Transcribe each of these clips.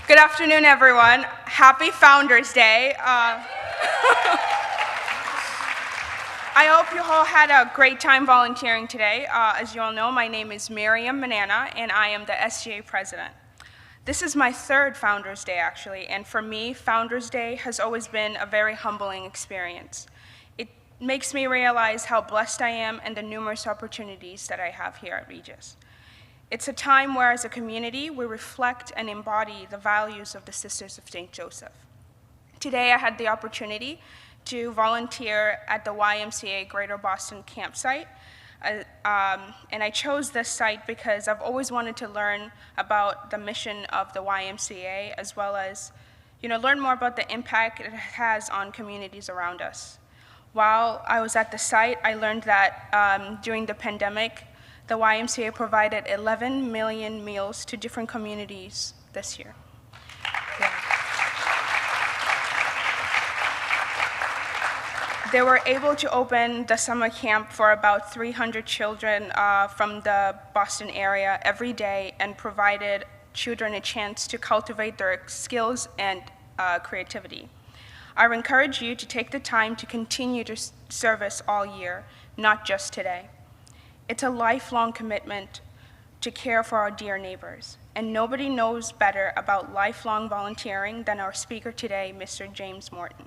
Good afternoon, everyone. Happy Founders Day. I hope you all had a great time volunteering today. As you all know, my name is Miriam Manana, and I am the SGA president. This is my third Founders Day, actually, and for me, Founders Day has always been a very humbling experience. It makes me realize how blessed I am and the numerous opportunities that I have here at Regis. It's a time where, as a community, we reflect and embody the values of the Sisters of St. Joseph. Today, I had the opportunity to volunteer at the YMCA Greater Boston campsite. And I chose this site because I've always wanted to learn about the mission of the YMCA, as well as learn more about the impact it has on communities around us. While I was at the site, I learned that during the pandemic, the YMCA provided 11 million meals to different communities this year. Yeah. They were able to open the summer camp for about 300 children from the Boston area every day and provided children a chance to cultivate their skills and creativity. I would encourage you to take the time to continue to service all year, not just today. It's a lifelong commitment to care for our dear neighbors, and nobody knows better about lifelong volunteering than our speaker today, Mr. James Morton.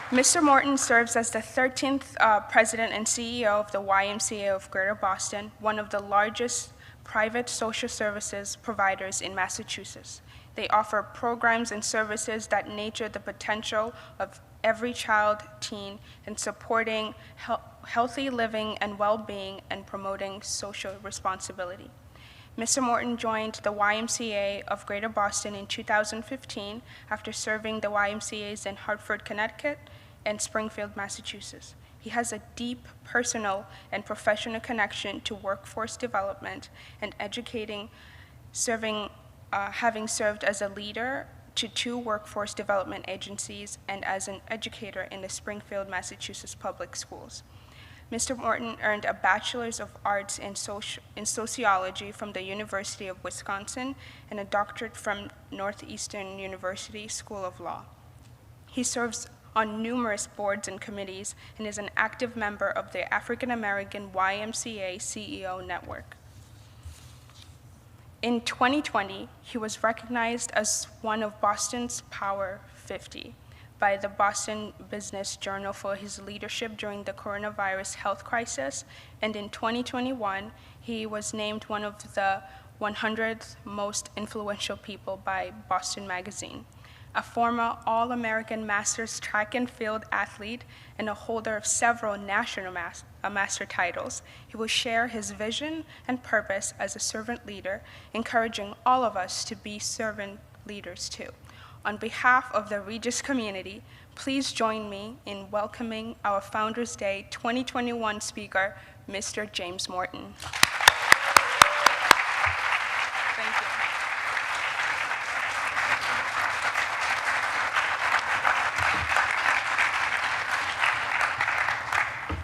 Mr. Morton serves as the 13th president and CEO of the YMCA of Greater Boston, one of the largest private social services providers in Massachusetts. They offer programs and services that nurture the potential of every child, teen, and supporting healthy living and well-being and promoting social responsibility. Mr. Morton joined the YMCA of Greater Boston in 2015 after serving the YMCAs in Hartford, Connecticut, and Springfield, Massachusetts. He has a deep personal and professional connection to workforce development and educating, having served as a leader to 2 workforce development agencies and as an educator in the Springfield, Massachusetts public schools. Mr. Morton earned a Bachelor's of Arts in Sociology from the University of Wisconsin and a doctorate from Northeastern University School of Law. He serves on numerous boards and committees and is an active member of the African American YMCA CEO Network. In 2020, he was recognized as one of Boston's Power 50 by the Boston Business Journal for his leadership during the coronavirus health crisis, and in 2021, he was named one of the 100 most influential people by Boston Magazine. A former All-American Masters track and field athlete and a holder of several national master titles, he will share his vision and purpose as a servant leader, encouraging all of us to be servant leaders too. On behalf of the Regis community, please join me in welcoming our Founders Day 2021 speaker, Mr. James Morton. Thank you.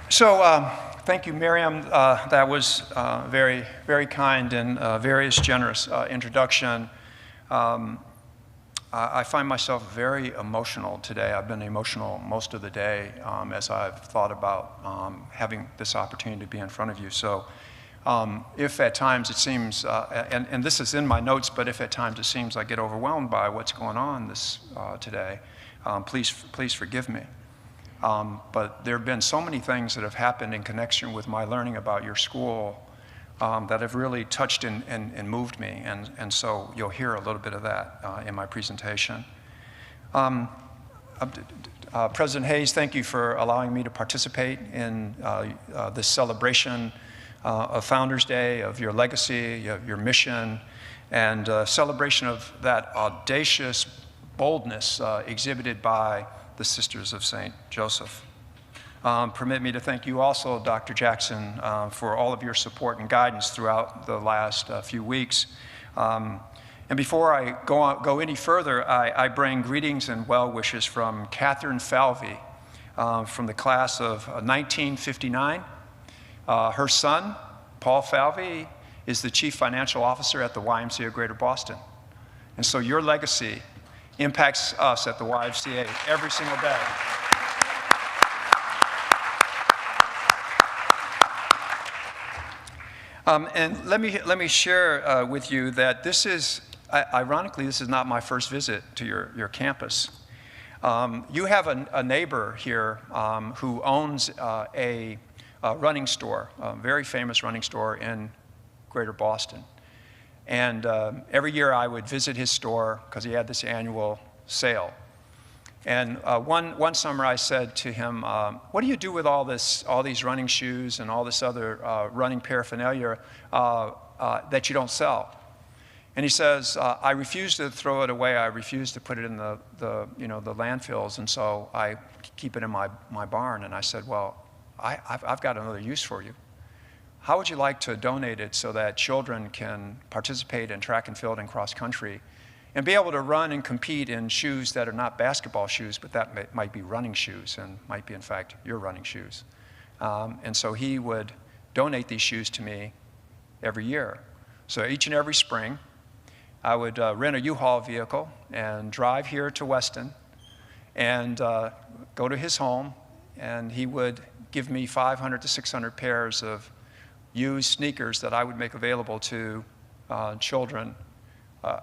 So thank you, Miriam. That was very, very kind and very generous introduction. I find myself very emotional today. I've been emotional most of the day as I've thought about having this opportunity to be in front of you. So if at times it seems, and this is in my notes, but if at times it seems I get overwhelmed by what's going on today, please forgive me. But there have been so many things that have happened in connection with my learning about your school that have really touched and moved me, and so you'll hear a little bit of that in my presentation. President Hayes, thank you for allowing me to participate in this celebration of Founders Day, of your legacy, of your mission, and celebration of that audacious boldness exhibited by the Sisters of St. Joseph. Permit me to thank you also, Dr. Jackson, for all of your support and guidance throughout the last few weeks. And before I go any further, I bring greetings and well wishes from Catherine Falvey from the class of 1959. Her son, Paul Falvey, is the Chief Financial Officer at the YMCA of Greater Boston. And so your legacy impacts us at the YMCA every single day. And let me share with you that this is, ironically, this is not my first visit to your campus. You have a neighbor here who owns a running store, a very famous running store in Greater Boston. And every year I would visit his store because he had this annual sale. And one summer I said to him, what do you do with all these running shoes and all this other running paraphernalia that you don't sell? And he says, I refuse to throw it away. I refuse to put it in the landfills, and so I keep it in my barn. And I said, well, I've got another use for you. How would you like to donate it so that children can participate in track and field and cross country and be able to run and compete in shoes that are not basketball shoes, but that might be running shoes and might be, in fact, your running shoes? And so he would donate these shoes to me every year. So each and every spring, I would rent a U-Haul vehicle and drive here to Weston and go to his home, and he would give me 500 to 600 pairs of used sneakers that I would make available to children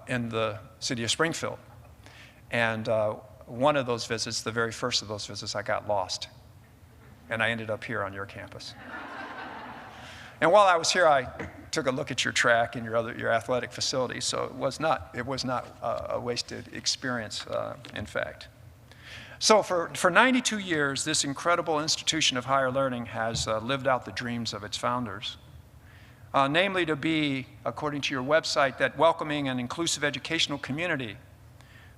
in the city of Springfield. And one of those visits, the very first of those visits, I got lost. And I ended up here on your campus. And while I was here, I took a look at your track and your athletic facilities, so it was not a wasted experience, in fact. So for 92 years, this incredible institution of higher learning has lived out the dreams of its founders, namely to be, according to your website, that welcoming and inclusive educational community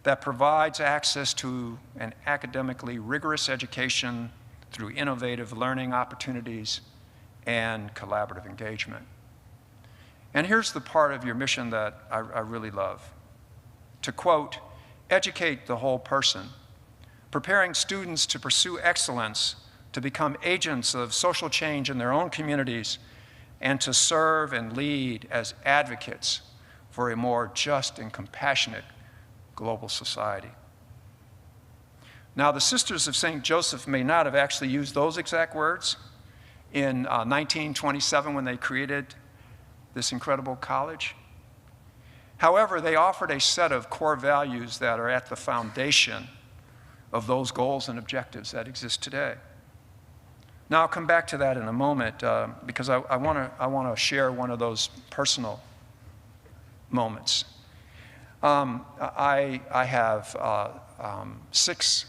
that provides access to an academically rigorous education through innovative learning opportunities and collaborative engagement. And here's the part of your mission that I really love. To quote, educate the whole person, preparing students to pursue excellence, to become agents of social change in their own communities, and to serve and lead as advocates for a more just and compassionate global society. Now, the Sisters of St. Joseph may not have actually used those exact words in 1927 when they created this incredible college. However, they offered a set of core values that are at the foundation of those goals and objectives that exist today. Now, I'll come back to that in a moment because I want to share one of those personal moments. I have 6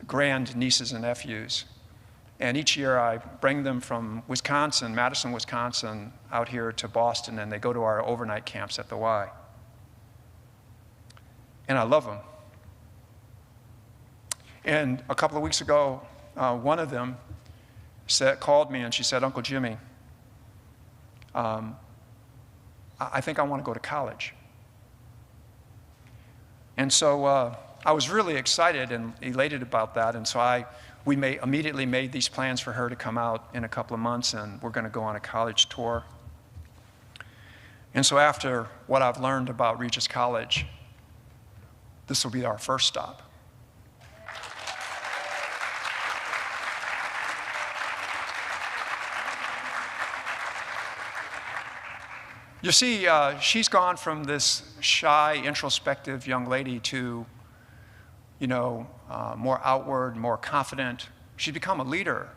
grand nieces and nephews, and each year I bring them from Wisconsin, Madison, Wisconsin, out here to Boston, and they go to our overnight camps at the Y. And I love them. And a couple of weeks ago, one of them called me and she said, Uncle Jimmy, I think I want to go to college. And so I was really excited and elated about that, and so we immediately made these plans for her to come out in a couple of months, and we're going to go on a college tour. And so after what I've learned about Regis College, this will be our first stop. You see, she's gone from this shy, introspective young lady to, more outward, more confident. She's become a leader.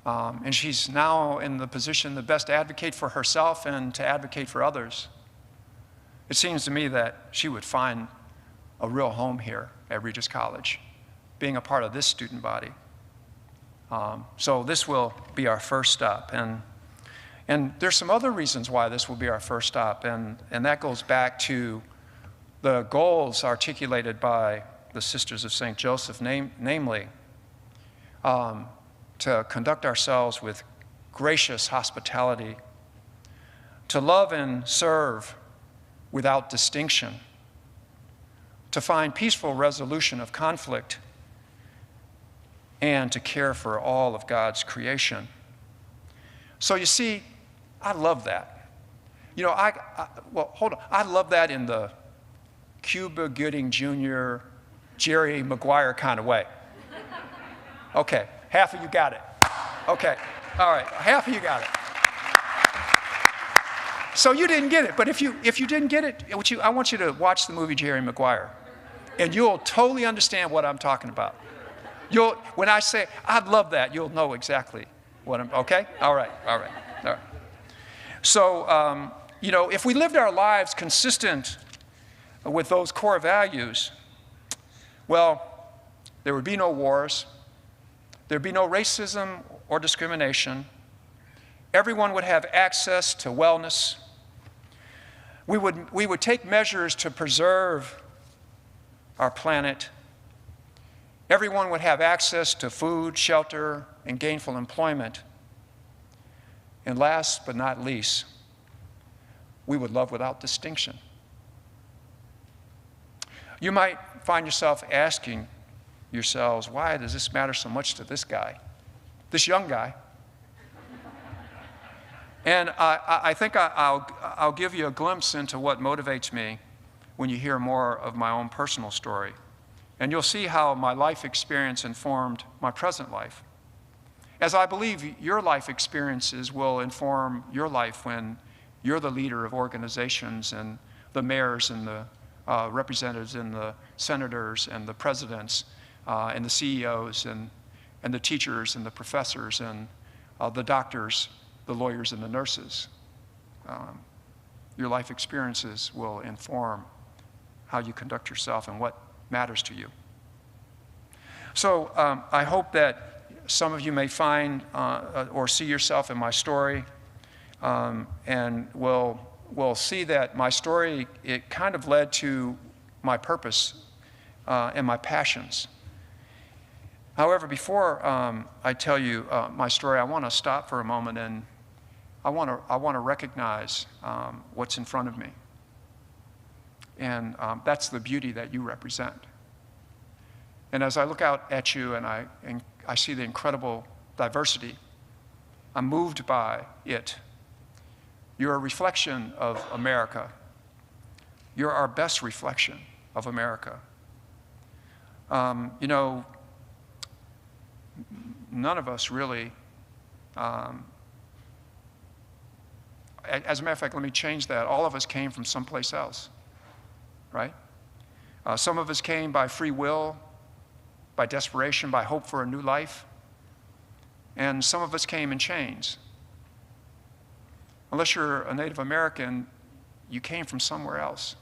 And she's now in the position to best advocate for herself and to advocate for others. It seems to me that she would find a real home here at Regis College, being a part of this student body. So this will be our first stop. And there's some other reasons why this will be our first stop, and that goes back to the goals articulated by the Sisters of St. Joseph, namely, to conduct ourselves with gracious hospitality, to love and serve without distinction, to find peaceful resolution of conflict, and to care for all of God's creation. So you see, I love that. You know, well, hold on. I love that in the Cuba Gooding Jr., Jerry Maguire kind of way. Okay, half of you got it. Okay, all right, half of you got it. So you didn't get it, but if you didn't get it, I want you to watch the movie Jerry Maguire, and you'll totally understand what I'm talking about. When I say, I love that, you'll know exactly what I'm, okay? All right. So, you know, if we lived our lives consistent with those core values, well, there would be no wars, there'd be no racism or discrimination, everyone would have access to wellness, we would take measures to preserve our planet, everyone would have access to food, shelter, and gainful employment, and last but not least, we would love without distinction. You might find yourself asking yourselves, why does this matter so much to this guy, this young guy? And I think I'll give you a glimpse into what motivates me when you hear more of my own personal story. And you'll see how my life experience informed my present life. As I believe your life experiences will inform your life when you're the leader of organizations and the mayors and the representatives and the senators and the presidents and the CEOs and the teachers and the professors and the doctors, the lawyers and the nurses. Your life experiences will inform how you conduct yourself and what matters to you. So I hope that some of you may find or see yourself in my story and will see that my story, it kind of led to my purpose and my passions. However, before I tell you my story, I want to stop for a moment and I want to recognize what's in front of me. And that's the beauty that you represent. And as I look out at you and I see the incredible diversity, I'm moved by it. You're a reflection of America. You're our best reflection of America. You know, none of us really, as a matter of fact, let me change that. All of us came from someplace else, right? Some of us came by free will, by desperation, by hope for a new life. And some of us came in chains. Unless you're a Native American, you came from somewhere else.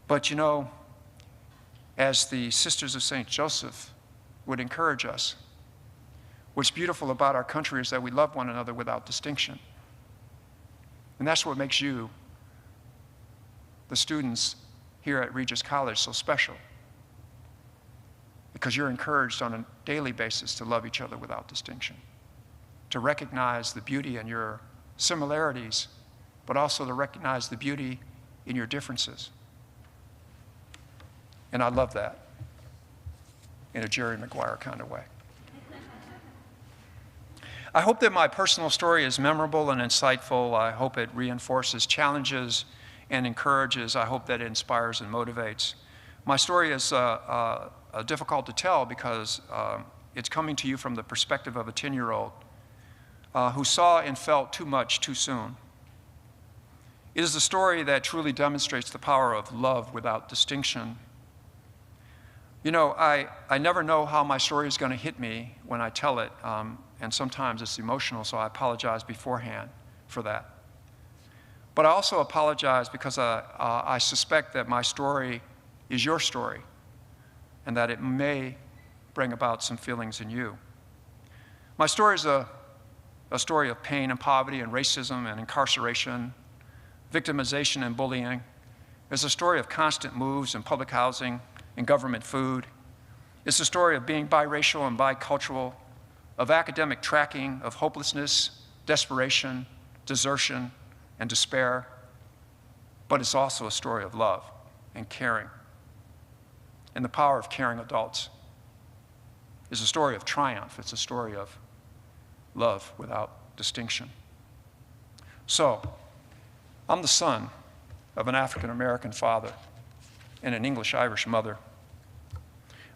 But you know, as the Sisters of St. Joseph would encourage us, what's beautiful about our country is that we love one another without distinction. And that's what makes you, the students here at Regis College, so special. Because you're encouraged on a daily basis to love each other without distinction, to recognize the beauty in your similarities, but also to recognize the beauty in your differences. And I love that in a Jerry Maguire kind of way. I hope that my personal story is memorable and insightful. I hope it reinforces challenges and encourages. I hope that it inspires and motivates. My story is difficult to tell because it's coming to you from the perspective of a 10-year-old who saw and felt too much too soon. It is a story that truly demonstrates the power of love without distinction. You know, I never know how my story is going to hit me when I tell it, and sometimes it's emotional, so I apologize beforehand for that. But I also apologize because I suspect that my story is your story, and that it may bring about some feelings in you. My story is a story of pain and poverty and racism and incarceration, victimization and bullying. It's a story of constant moves in public housing and government food. It's a story of being biracial and bicultural, of academic tracking, of hopelessness, desperation, desertion, and despair. But it's also a story of love and caring, and the power of caring adults. is a story of triumph. It's a story of love without distinction. So, I'm the son of an African-American father and an English-Irish mother.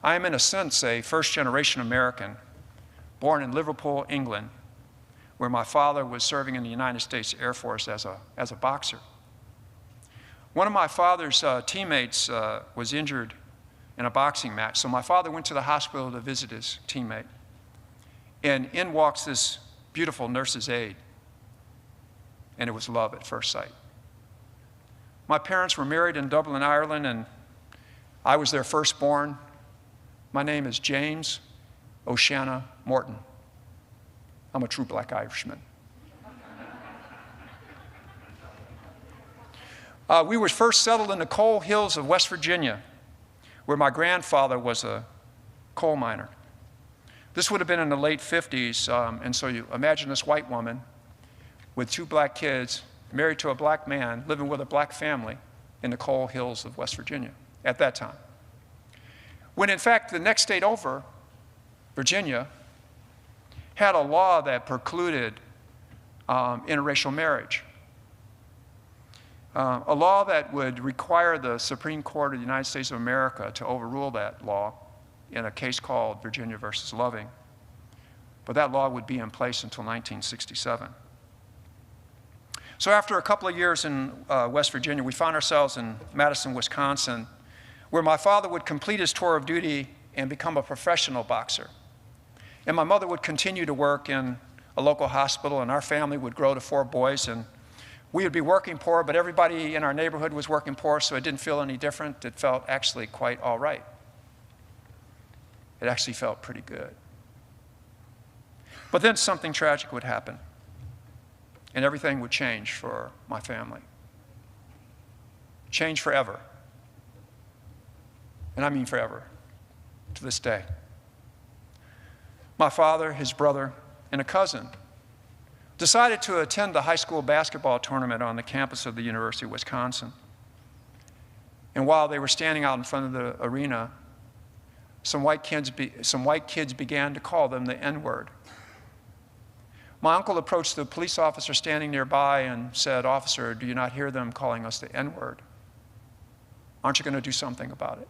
I am, in a sense, a first-generation American, born in Liverpool, England, where my father was serving in the United States Air Force as a boxer. One of my father's teammates was injured in a boxing match, so my father went to the hospital to visit his teammate. And in walks this beautiful nurse's aide, and it was love at first sight. My parents were married in Dublin, Ireland, and I was their firstborn. My name is James O'Shanna Morton. I'm a true black Irishman. We were first settled in the coal hills of West Virginia, where my grandfather was a coal miner. This would have been in the late 50s, and so you imagine this white woman with 2 black kids, married to a black man, living with a black family in the coal hills of West Virginia at that time. When in fact, the next state over, Virginia, had a law that precluded interracial marriage. A law that would require the Supreme Court of the United States of America to overrule that law in a case called Virginia versus Loving. But that law would be in place until 1967. So after a couple of years in West Virginia, we found ourselves in Madison, Wisconsin, where my father would complete his tour of duty and become a professional boxer. And my mother would continue to work in a local hospital, and our family would grow to 4 boys, and we would be working poor, but everybody in our neighborhood was working poor, so it didn't feel any different. It felt actually quite all right. It actually felt pretty good. But then something tragic would happen, and everything would change for my family. Change forever. And I mean forever, to this day. My father, his brother, and a cousin decided to attend the high school basketball tournament on the campus of the University of Wisconsin. And while they were standing out in front of the arena, some white kids began to call them the N-word. My uncle approached the police officer standing nearby and said, "Officer, do you not hear them calling us the N-word? Aren't you going to do something about it?"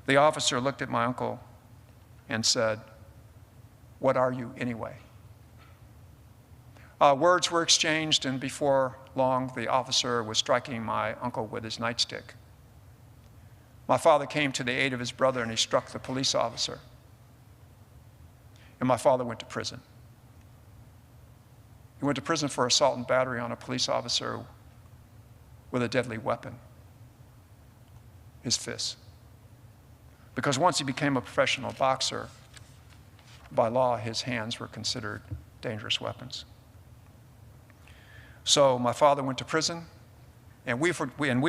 The officer looked at my uncle and said, "What are you anyway?" Words were exchanged, and before long, the officer was striking my uncle with his nightstick. My father came to the aid of his brother, and he struck the police officer. And my father went to prison. He went to prison for assault and battery on a police officer with a deadly weapon, his fist. Because once he became a professional boxer, by law, his hands were considered dangerous weapons. So my father went to prison, and we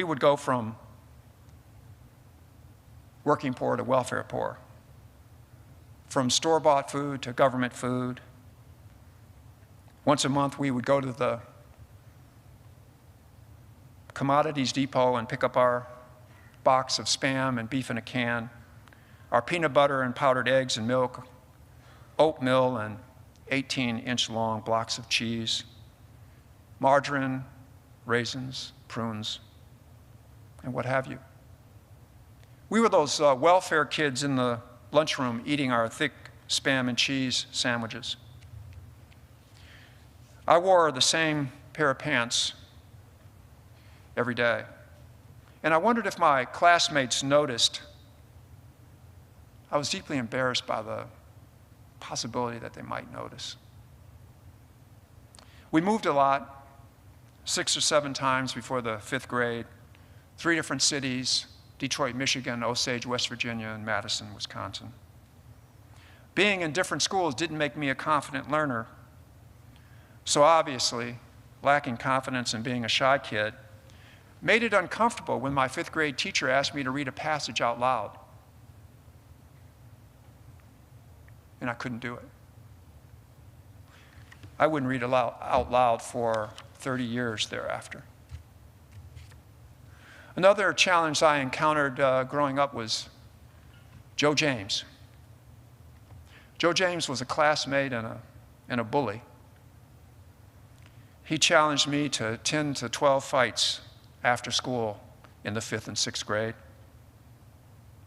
would go from working poor to welfare poor, from store-bought food to government food. Once a month, we would go to the commodities depot and pick up our box of Spam and beef in a can, our peanut butter and powdered eggs and milk, oatmeal and 18-inch long blocks of cheese, margarine, raisins, prunes, and what have you. We were those welfare kids in the lunchroom eating our thick Spam and cheese sandwiches. I wore the same pair of pants every day. And I wondered if my classmates noticed. I was deeply embarrassed by the possibility that they might notice. We moved a lot, 6 or 7 times before the 5th grade, 3 different cities, Detroit, Michigan, Osage, West Virginia, and Madison, Wisconsin. Being in different schools didn't make me a confident learner. So obviously, lacking confidence and being a shy kid made it uncomfortable when my 5th grade teacher asked me to read a passage out loud. And I couldn't do it. I wouldn't read out loud for 30 years thereafter. Another challenge I encountered growing up was Joe James. Joe James was a classmate and a bully. He challenged me to 10 to 12 fights after school in the 5th and 6th grade.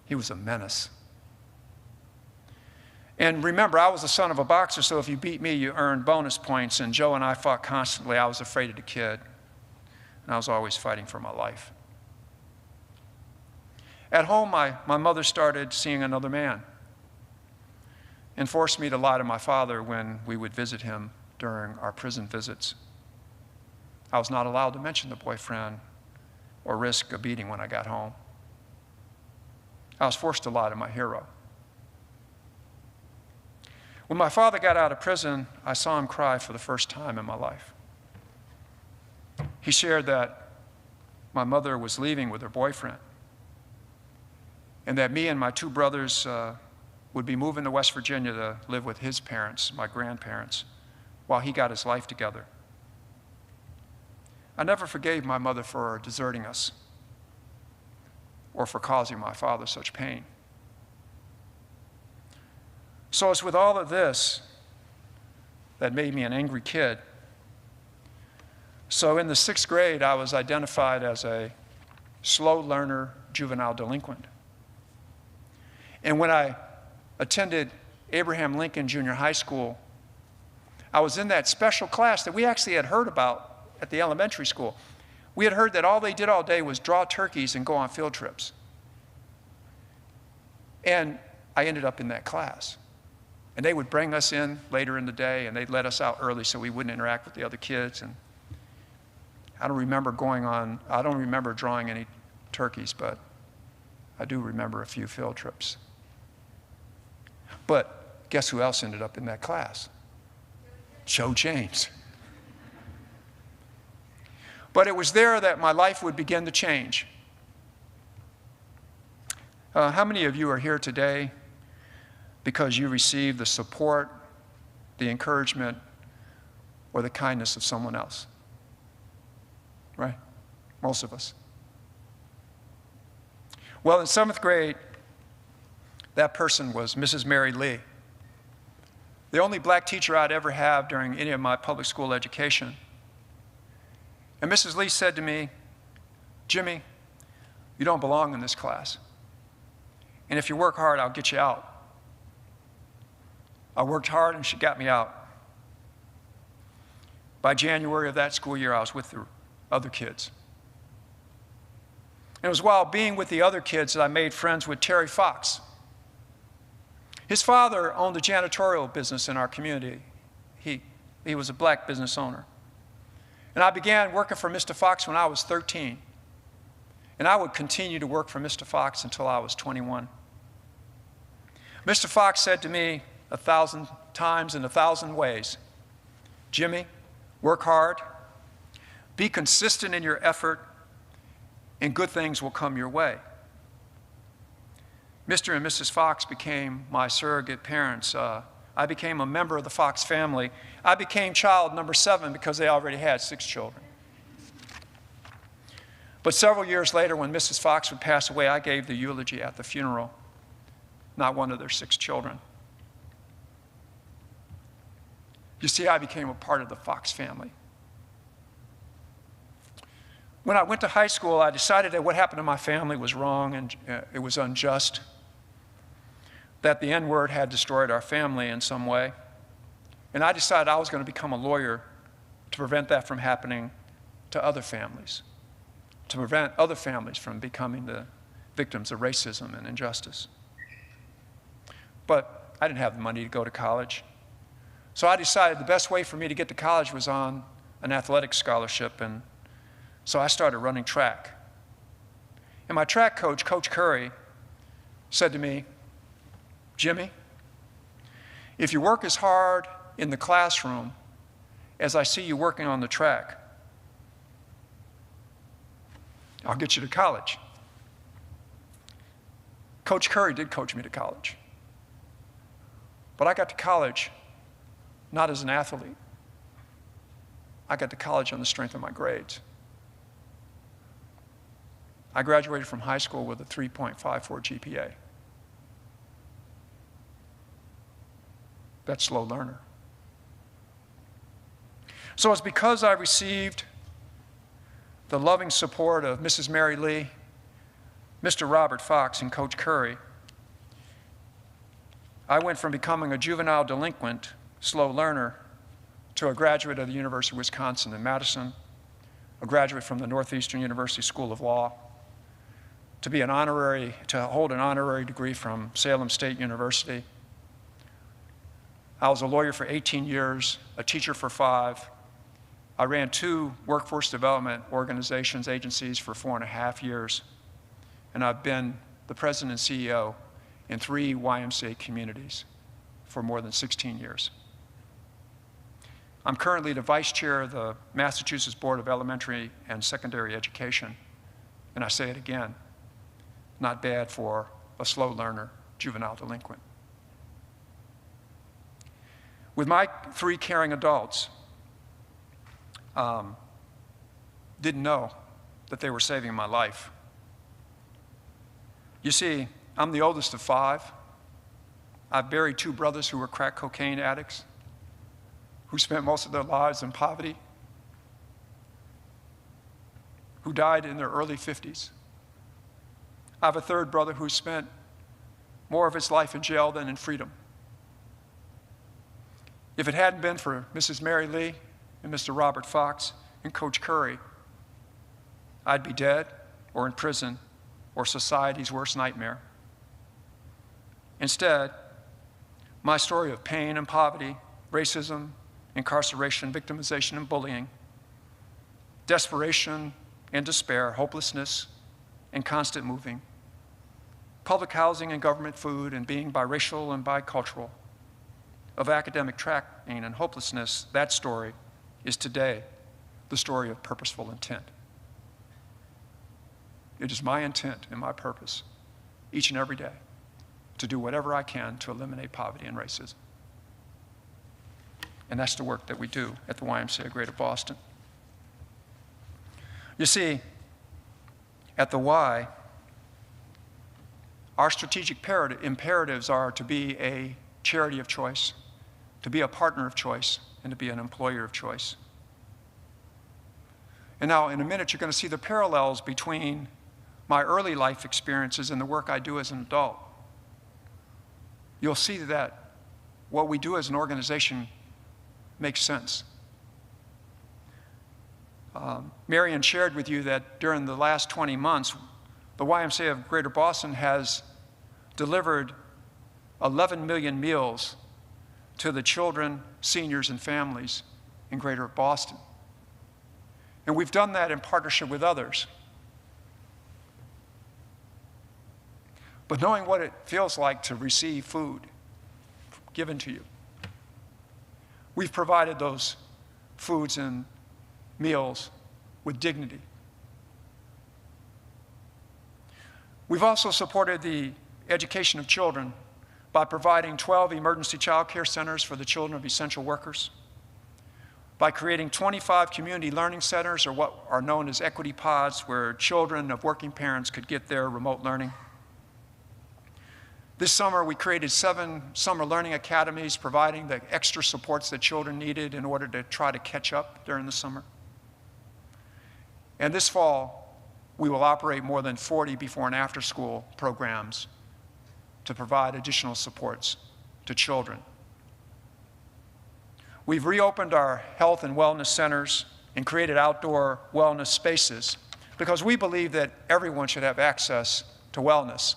He was a menace. And remember, I was the son of a boxer, so if you beat me, you earned bonus points. And Joe and I fought constantly. I was afraid of the kid, and I was always fighting for my life. At home, my mother started seeing another man and forced me to lie to my father when we would visit him during our prison visits. I was not allowed to mention the boyfriend or risk a beating when I got home. I was forced to lie to my hero. When my father got out of prison, I saw him cry for the first time in my life. He shared that my mother was leaving with her boyfriend and that me and my 2 brothers would be moving to West Virginia to live with his parents, my grandparents, while he got his life together. I never forgave my mother for deserting us or for causing my father such pain. So it's with all of this that made me an angry kid. So in the 6th grade, I was identified as a slow learner, juvenile delinquent. And when I attended Abraham Lincoln Junior High School, I was in that special class that we actually had heard about at the elementary school. We had heard that all they did all day was draw turkeys and go on field trips. And I ended up in that class. And they would bring us in later in the day, and they'd let us out early so we wouldn't interact with the other kids. And I don't remember drawing any turkeys, but I do remember a few field trips. But guess who else ended up in that class? Joe James. But it was there that my life would begin to change. How many of you are here today because you received the support, the encouragement, or the kindness of someone else? Right? Most of us. Well, in 7th grade, that person was Mrs. Mary Lee, the only black teacher I'd ever have during any of my public school education. And Mrs. Lee said to me, "Jimmy, you don't belong in this class. And if you work hard, I'll get you out." I worked hard and she got me out. By January of that school year, I was with the other kids. And it was while being with the other kids that I made friends with Terry Fox. His father owned a janitorial business in our community. He was a black business owner. And I began working for Mr. Fox when I was 13. And I would continue to work for Mr. Fox until I was 21. Mr. Fox said to me 1,000 times in 1,000 ways, "Jimmy, work hard, be consistent in your effort, and good things will come your way." Mr. and Mrs. Fox became my surrogate parents. I became a member of the Fox family. I became child number 7 because they already had 6 children. But several years later, when Mrs. Fox would pass away, I gave the eulogy at the funeral, not one of their 6 children. You see, I became a part of the Fox family. When I went to high school, I decided that what happened to my family was wrong and it was unjust, that the N-word had destroyed our family in some way. And I decided I was going to become a lawyer to prevent that from happening to other families, to prevent other families from becoming the victims of racism and injustice. But I didn't have the money to go to college. So I decided the best way for me to get to college was on an athletic scholarship, and so I started running track. And my track coach, Coach Curry, said to me, "Jimmy, if you work as hard in the classroom as I see you working on the track, I'll get you to college." Coach Curry did coach me to college. But I got to college not as an athlete. I got to college on the strength of my grades. I graduated from high school with a 3.54 GPA. that slow learner. So it's because I received the loving support of Mrs. Mary Lee, Mr. Robert Fox, and Coach Curry, I went from becoming a juvenile delinquent, slow learner, to a graduate of the University of Wisconsin in Madison, a graduate from the Northeastern University School of Law, to hold an honorary degree from Salem State University. I was a lawyer for 18 years, a teacher for 5. I ran 2 workforce development organizations, agencies for 4.5 years. And I've been the president and CEO in 3 YMCA communities for more than 16 years. I'm currently the vice chair of the Massachusetts Board of Elementary and Secondary Education. And I say it again, not bad for a slow learner, juvenile delinquent. With my 3 caring adults, didn't know that they were saving my life. You see, I'm the oldest of 5. I've buried 2 brothers who were crack cocaine addicts, who spent most of their lives in poverty, who died in their early 50s. I have a 3rd brother who spent more of his life in jail than in freedom. If it hadn't been for Mrs. Mary Lee and Mr. Robert Fox and Coach Curry, I'd be dead or in prison or society's worst nightmare. Instead, my story of pain and poverty, racism, incarceration, victimization, and bullying, desperation and despair, hopelessness and constant moving, public housing and government food, and being biracial and bicultural, of academic tracking and hopelessness, that story is today the story of purposeful intent. It is my intent and my purpose each and every day to do whatever I can to eliminate poverty and racism. And that's the work that we do at the YMCA of Greater Boston. You see, at the Y, our strategic imperatives are to be a charity of choice, to be a partner of choice, and to be an employer of choice. And now, in a minute, you're going to see the parallels between my early life experiences and the work I do as an adult. You'll see that what we do as an organization makes sense. Marion shared with you that during the last 20 months, the YMCA of Greater Boston has delivered 11 million meals to the children, seniors, and families in Greater Boston. And we've done that in partnership with others. But knowing what it feels like to receive food given to you, we've provided those foods and meals with dignity. We've also supported the education of children by providing 12 emergency child care centers for the children of essential workers, by creating 25 community learning centers, or what are known as equity pods, where children of working parents could get their remote learning. This summer, we created 7 summer learning academies, providing the extra supports that children needed in order to try to catch up during the summer. And this fall, we will operate more than 40 before and after school programs to provide additional supports to children. We've reopened our health and wellness centers and created outdoor wellness spaces because we believe that everyone should have access to wellness,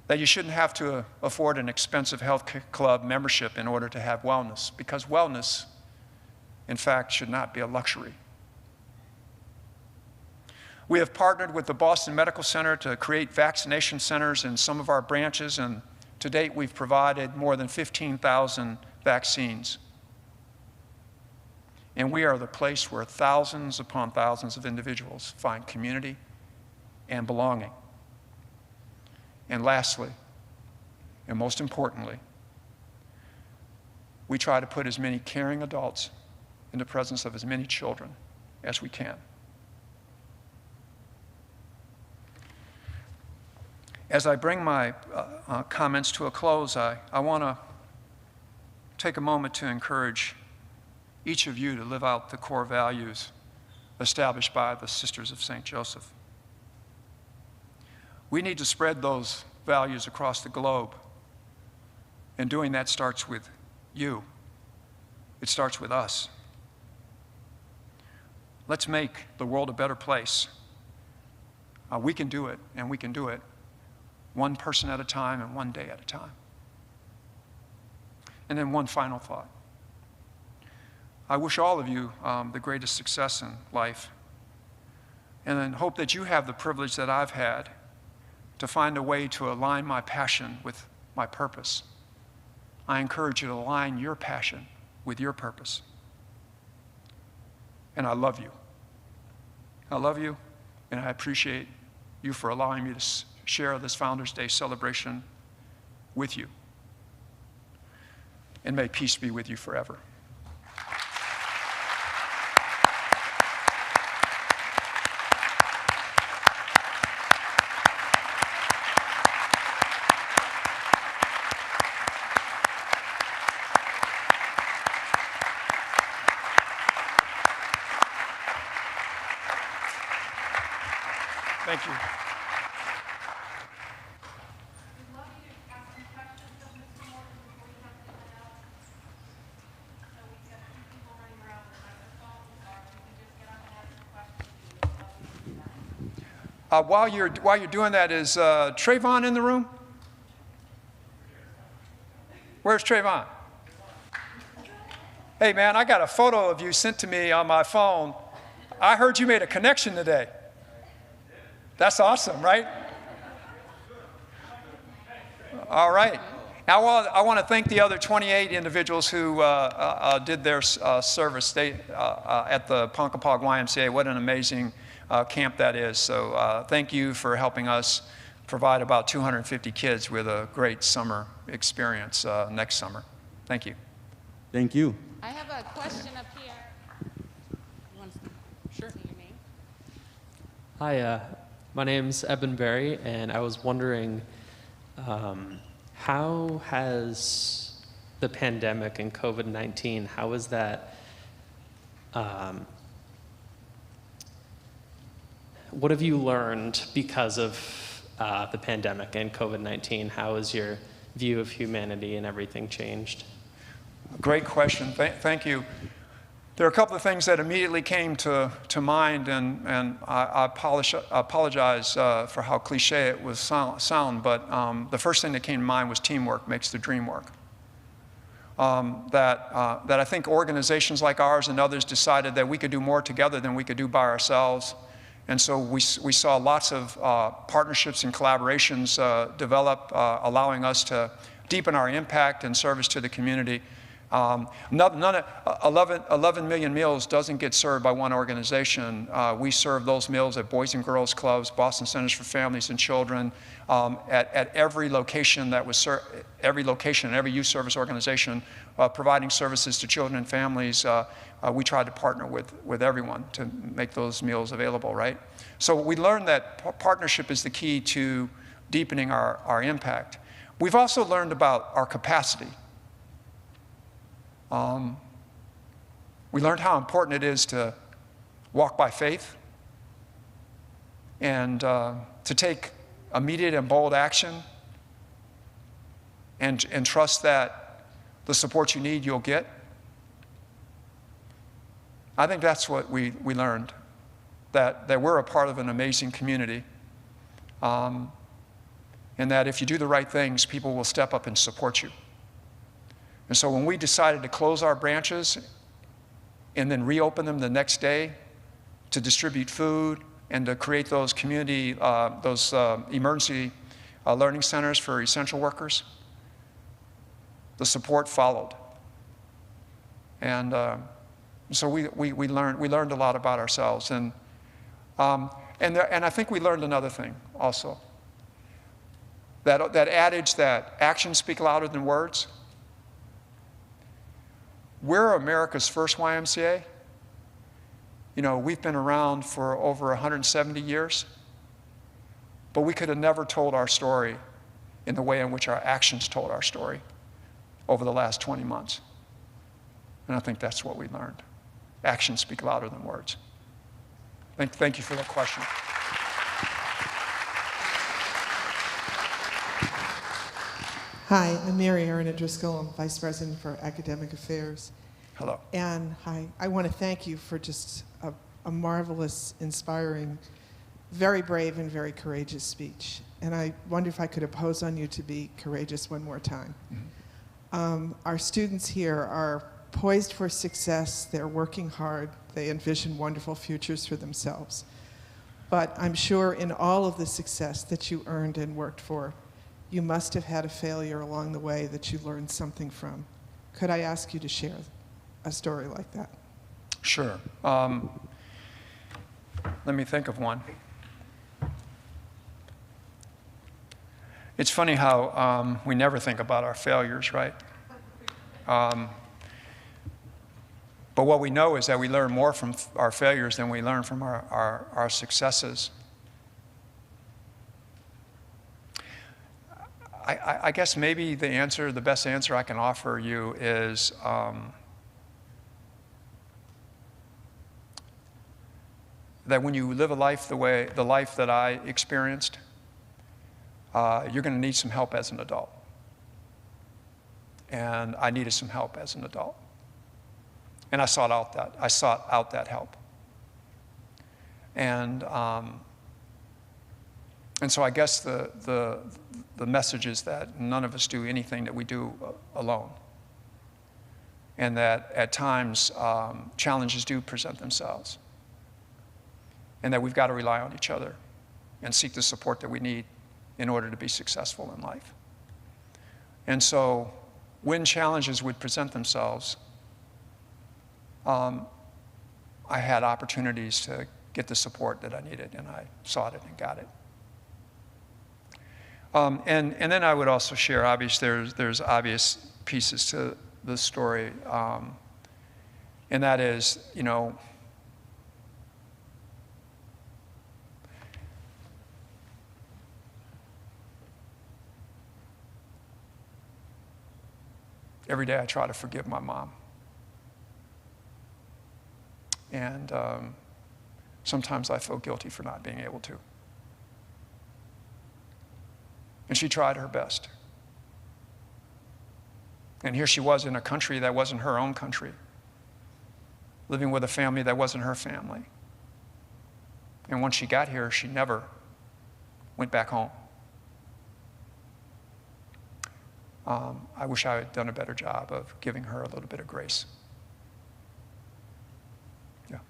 that you shouldn't have to afford an expensive health club membership in order to have wellness, because wellness, in fact, should not be a luxury. We have partnered with the Boston Medical Center to create vaccination centers in some of our branches, and to date we've provided more than 15,000 vaccines. And we are the place where thousands upon thousands of individuals find community and belonging. And lastly, and most importantly, we try to put as many caring adults in the presence of as many children as we can. As I bring my comments to a close, I want to take a moment to encourage each of you to live out the core values established by the Sisters of St. Joseph. We need to spread those values across the globe, and doing that starts with you. It starts with us. Let's make the world a better place. We can do it, and we can do it one person at a time and one day at a time. And then one final thought. I wish all of you the greatest success in life, and then hope that you have the privilege that I've had to find a way to align my passion with my purpose. I encourage you to align your passion with your purpose. And I love you. I love you, and I appreciate you for allowing me to share this Founders Day celebration with you. And may peace be with you forever. Thank you. We'd love you to ask some questions of Mr. Morton before we have to head out. So we've got a few people running around with microphones, or if you can just get up and ask some questions, we would love you to do that. While you're doing that, is Trayvon in the room? Where's Trayvon? Hey man, I got a photo of you sent to me on my phone. I heard you made a connection today. That's awesome, right? All right. Now, I want to thank the other 28 individuals who did their service at the Ponkapog YMCA. What an amazing camp that is. So thank you for helping us provide about 250 kids with a great summer experience next summer. Thank you. Thank you. I have a question up here. You want to Sure. say your name? Hi, my name's Eben Berry, and I was wondering, how has the pandemic and COVID-19, how is that, what have you learned because of the pandemic and COVID-19? How has your view of humanity and everything changed? Great question. Thank you. There are a couple of things that immediately came to mind, and I apologize for how cliche it was sound, but the first thing that came to mind was teamwork makes the dream work. That I think organizations like ours and others decided that we could do more together than we could do by ourselves. And so we saw lots of partnerships and collaborations develop, allowing us to deepen our impact and service to the community. 11 million meals doesn't get served by one organization. We serve those meals at Boys and Girls Clubs, Boston Centers for Families and Children, at every location that was every youth service organization providing services to children and families. We tried to partner with everyone to make those meals available, right? So we learned that partnership is the key to deepening our impact. We've also learned about our capacity. We learned how important it is to walk by faith and to take immediate and bold action and trust that the support you need you'll get. I think that's what we learned, that we're a part of an amazing community, and that if you do the right things, people will step up and support you. And so when we decided to close our branches and then reopen them the next day to distribute food and to create those community, emergency learning centers for essential workers, the support followed. And so we learned a lot about ourselves. And I think we learned another thing also. That adage that actions speak louder than words. We're America's first YMCA. You know, we've been around for over 170 years, but we could have never told our story in the way in which our actions told our story over the last 20 months. And I think that's what we learned. Actions speak louder than words. Thank you for that question. Hi, I'm Mary Erin Driscoll. I'm Vice President for Academic Affairs. Hello. And hi, I want to thank you for just a marvelous, inspiring, very brave and very courageous speech. And I wonder if I could impose on you to be courageous one more time. Mm-hmm. Our students here are poised for success. They're working hard. They envision wonderful futures for themselves. But I'm sure in all of the success that you earned and worked for, you must have had a failure along the way that you learned something from. Could I ask you to share a story like that? Sure. Let me think of one. It's funny how we never think about our failures, right? But what we know is that we learn more from our failures than we learn from our successes. I guess maybe the best answer I can offer you is that when you live a life the life that I experienced, you're going to need some help as an adult. And I needed some help as an adult. And I sought out that help. And so I guess the message is that none of us do anything that we do alone. And that at times challenges do present themselves. And that we've got to rely on each other and seek the support that we need in order to be successful in life. And so when challenges would present themselves, I had opportunities to get the support that I needed, and I sought it and got it. And then I would also share, obviously, there's obvious pieces to the story, and that is, you know, every day I try to forgive my mom. And sometimes I feel guilty for not being able to. And she tried her best. And here she was in a country that wasn't her own country, living with a family that wasn't her family. And once she got here, she never went back home. I wish I had done a better job of giving her a little bit of grace. Yeah.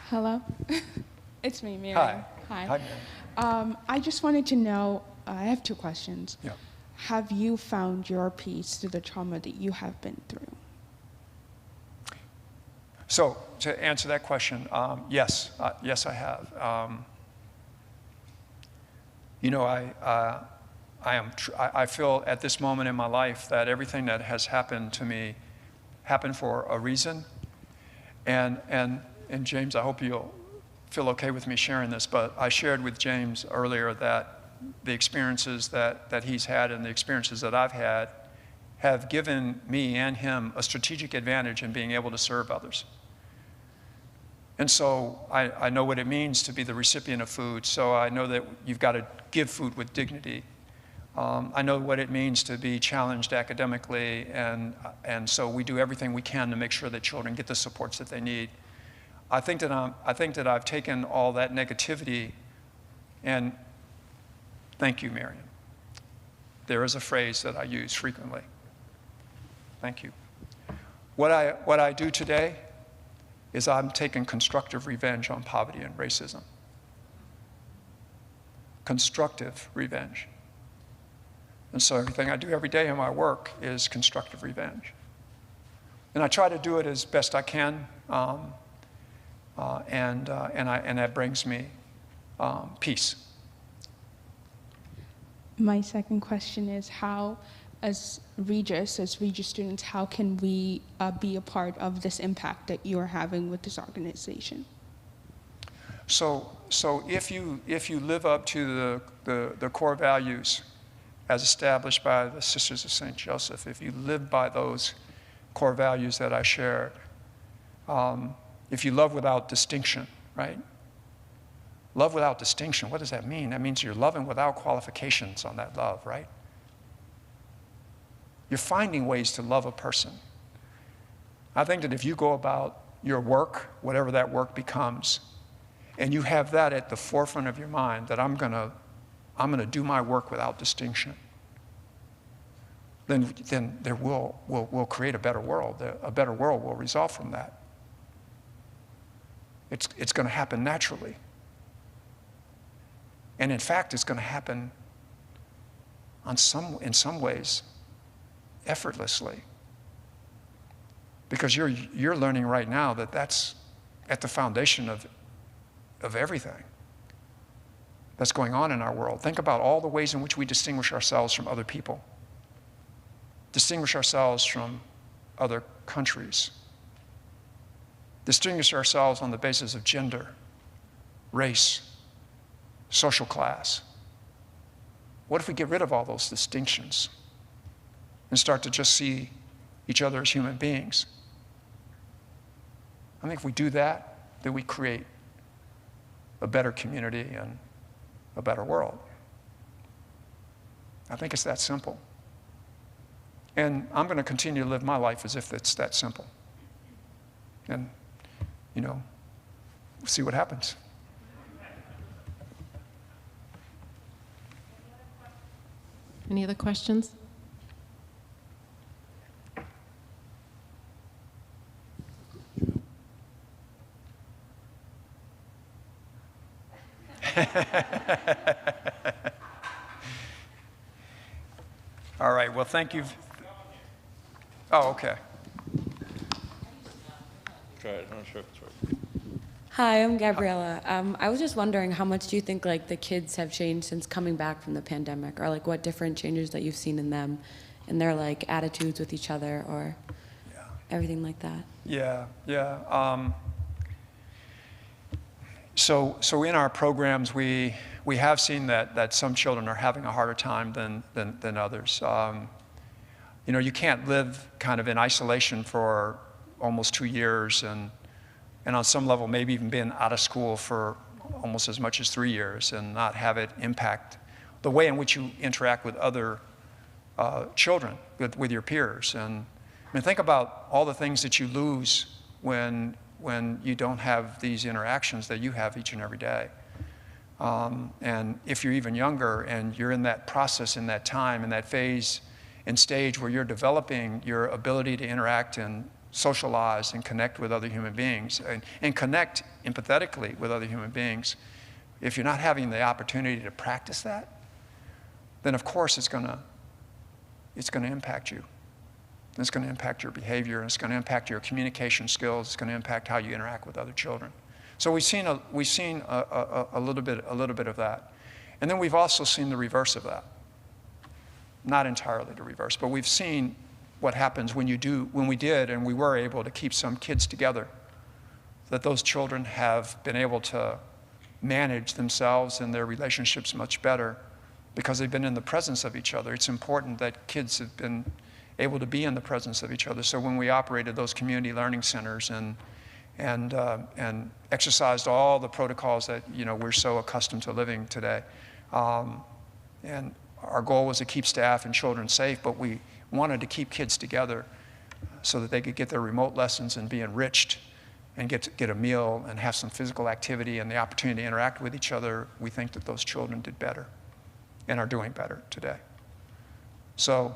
Hello, it's me, Miriam. Hi. Hi. Hi, Miriam. I just wanted to know, I have two questions. Yeah. Have you found your peace through the trauma that you have been through? So to answer that question, yes, yes, I have. You know, I feel at this moment in my life that everything that has happened to me happened for a reason. And James, I hope you'll feel okay with me sharing this, but I shared with James earlier that the experiences that he's had and the experiences that I've had have given me and him a strategic advantage in being able to serve others. And so I know what it means to be the recipient of food, so I know that you've got to give food with dignity. I know what it means to be challenged academically, and so we do everything we can to make sure that children get the supports that they need. I think that I've taken all that negativity, and thank you, Miriam. There is a phrase that I use frequently. Thank you. What I do today is I'm taking constructive revenge on poverty and racism. Constructive revenge. And so everything I do every day in my work is constructive revenge. And I try to do it as best I can, and that brings me peace. My second question is how, as Regis students, how can we be a part of this impact that you are having with this organization? So if you live up to the core values as established by the Sisters of St. Joseph, if you live by those core values that I shared, if you love without distinction, right? Love without distinction, what does that mean? That means you're loving without qualifications on that love, right? You're finding ways to love a person. I think that if you go about your work, whatever that work becomes, and you have that at the forefront of your mind, that I'm gonna do my work without distinction, then there we'll create a better world. A better world will result from that. It's going to happen naturally. And in fact, it's going to happen in some ways effortlessly. Because you're learning right now that that's at the foundation of everything that's going on in our world. Think about all the ways in which we distinguish ourselves from other people, distinguish ourselves from other countries, distinguish ourselves on the basis of gender, race, social class. What if we get rid of all those distinctions and start to just see each other as human beings? I think if we do that, then we create a better community and a better world. I think it's that simple. And I'm going to continue to live my life as if it's that simple. And, see what happens. Any other questions? All right, well, thank you. Oh, okay. Try it. I'm not sure if it's working. Hi, I'm Gabriella. I was just wondering, how much do you think the kids have changed since coming back from the pandemic, or what different changes that you've seen in them, in their attitudes with each other, or everything like that? Yeah. So in our programs, we have seen that some children are having a harder time than others. You can't live kind of in isolation for almost 2 years, and on some level maybe even been out of school for almost as much as 3 years and not have it impact the way in which you interact with other children, with your peers. And think about all the things that you lose when you don't have these interactions that you have each and every day. And if you're even younger and you're in that process, in that time, in that phase and stage where you're developing your ability to interact and socialize and connect with other human beings and connect empathetically with other human beings, if you're not having the opportunity to practice that, then of course it's going to impact you. It's going to impact your behavior, and it's going to impact your communication skills. It's going to impact how you interact with other children. So we've seen a little bit of that, and then we've also seen the reverse of that. Not entirely the reverse, but we've seen what happens when we did, and we were able to keep some kids together. That those children have been able to manage themselves and their relationships much better because they've been in the presence of each other. It's important that kids have been able to be in the presence of each other. So when we operated those community learning centers and exercised all the protocols that we're so accustomed to living today, and our goal was to keep staff and children safe, but we wanted to keep kids together so that they could get their remote lessons and be enriched and get a meal and have some physical activity and the opportunity to interact with each other. We think that those children did better and are doing better today. So,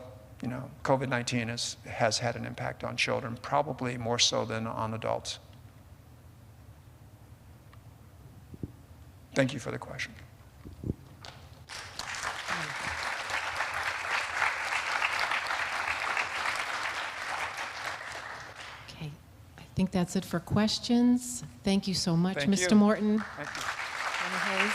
COVID-19 has had an impact on children, probably more so than on adults. Thank you for the question. Okay, I think that's it for questions. Thank you so much, Thank Mr. you. Morton. Thank you. President Hayes.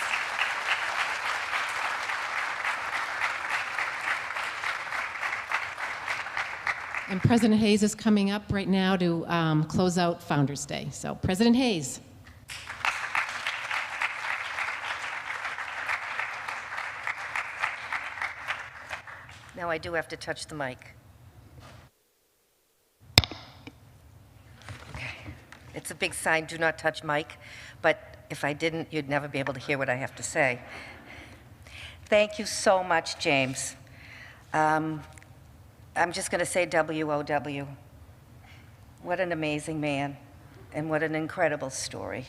And President Hayes is coming up right now to close out Founders Day. So, President Hayes. Now I do have to touch the mic. Okay. It's a big sign, do not touch mic, but if I didn't, you'd never be able to hear what I have to say. Thank you so much, James. I'm just going to say WOW. What an amazing man, and what an incredible story.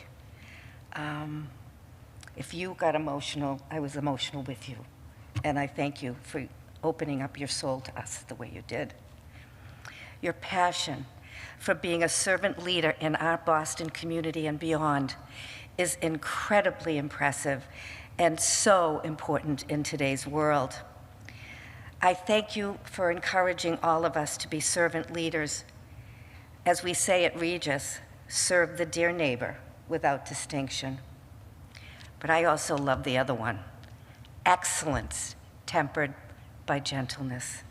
If you got emotional, I was emotional with you. And I thank you for opening up your soul to us the way you did. Your passion for being a servant leader in our Boston community and beyond is incredibly impressive and so important in today's world. I thank you for encouraging all of us to be servant leaders. As we say at Regis, serve the dear neighbor without distinction. But I also love the other one, excellence tempered by gentleness.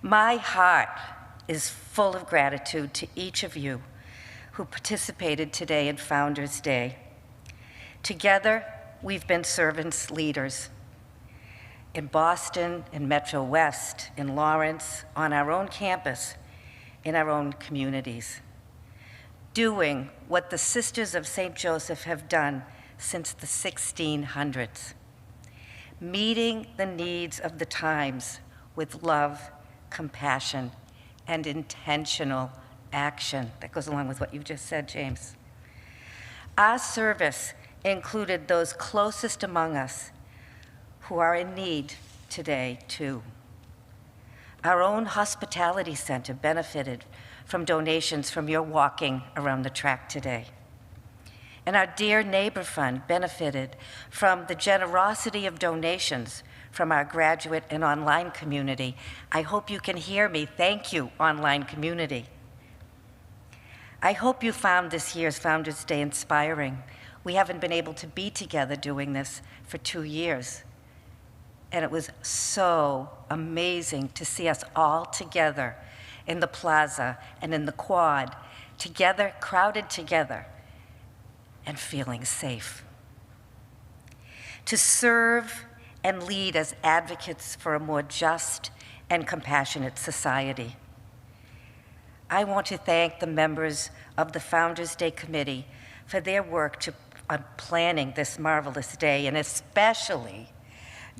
My heart is full of gratitude to each of you who participated today in Founders Day. Together, we've been servants leaders in Boston, in Metro West, in Lawrence, on our own campus, in our own communities, doing what the Sisters of St. Joseph have done since the 1600s, meeting the needs of the times with love, compassion, and intentional action. That goes along with what you just said, James. Our service included those closest among us who are in need today, too. Our own hospitality center benefited from donations from your walking around the track today. And our Dear Neighbor Fund benefited from the generosity of donations from our graduate and online community. I hope you can hear me. Thank you, online community. I hope you found this year's Founders Day inspiring. We haven't been able to be together doing this for 2 years. And it was so amazing to see us all together in the plaza and in the quad, together, crowded together, and feeling safe. To serve and lead as advocates for a more just and compassionate society. I want to thank the members of the Founders Day Committee for their work on planning this marvelous day, and especially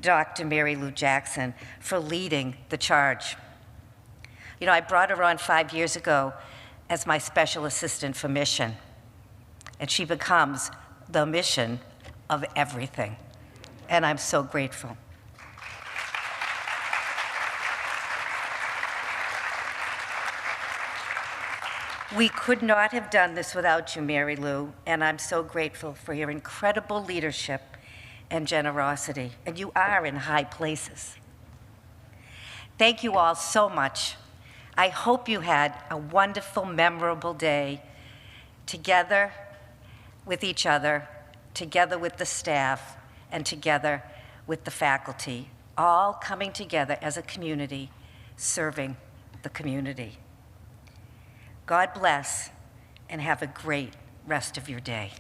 Dr. Mary Lou Jackson for leading the charge. You know, I brought her on 5 years ago as my special assistant for mission, and she becomes the mission of everything, and I'm so grateful. We could not have done this without you, Mary Lou, and I'm so grateful for your incredible leadership and generosity, and you are in high places. Thank you all so much. I hope you had a wonderful, memorable day together with each other, together with the staff, and together with the faculty, all coming together as a community, serving the community. God bless, and have a great rest of your day.